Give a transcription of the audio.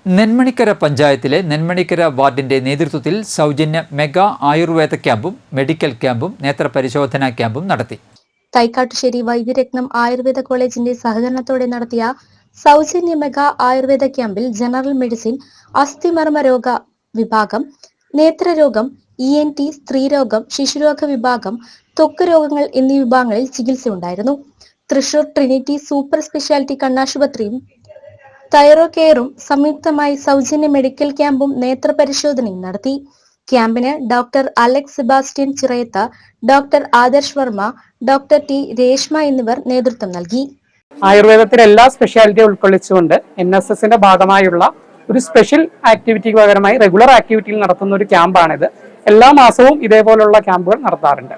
നെന്മണിക്കര പഞ്ചായത്തിലെ നെന്മണിക്കര വാർഡിന്റെ നേതൃത്വത്തിൽ സൗജന്യ മെഗാ ആയുർവേദ ക്യാമ്പും മെഡിക്കൽ ക്യാമ്പും നേത്രപരിശോധനാ ക്യാമ്പും നടത്തി. തൈക്കാട്ടുശ്ശേരി വൈദ്യരത്നം ആയുർവേദ കോളേജിന്റെ സഹകരണത്തോടെ നടത്തിയ സൗജന്യ മെഗാ ആയുർവേദ ക്യാമ്പിൽ ജനറൽ മെഡിസിൻ, അസ്ഥിമർമ്മ രോഗ വിഭാഗം, നേത്രരോഗം, ENT, സ്ത്രീരോഗം, ശിശുരോഗ വിഭാഗം, ത്വക്ക് രോഗങ്ങൾ എന്നീ വിഭാഗങ്ങളിൽ ചികിത്സയുണ്ടായിരുന്നു. തൃശൂർ ട്രിനിറ്റി സൂപ്പർ സ്പെഷ്യാലിറ്റി കണ്ണാശുപത്രിയും തൈറോ കെയറും സംയുക്തമായി സൗജന്യ മെഡിക്കൽ ക്യാമ്പും നേത്രപരിശോധനയും നടത്തി. ക്യാമ്പിന് doctor Alex Sebastian Chirayath, doctor Adarsh Varma, doctor T Reshma എന്നിവർ നേതൃത്വം നൽകി. ആയുർവേദത്തിലെ എല്ലാ സ്പെഷ്യാലിറ്റിയും ഉൾക്കൊള്ളിച്ചുകൊണ്ട് NSSന്റെ ഭാഗമായുള്ള ഒരു സ്പെഷ്യൽ ആക്ടിവിറ്റിക്ക് പകരമായി റെഗുലർ ആക്ടിവിറ്റിയിൽ നടത്തുന്ന ഒരു ക്യാമ്പാണിത്. എല്ലാ മാസവും ഇതേപോലുള്ള ക്യാമ്പുകൾ നടത്താറുണ്ട്.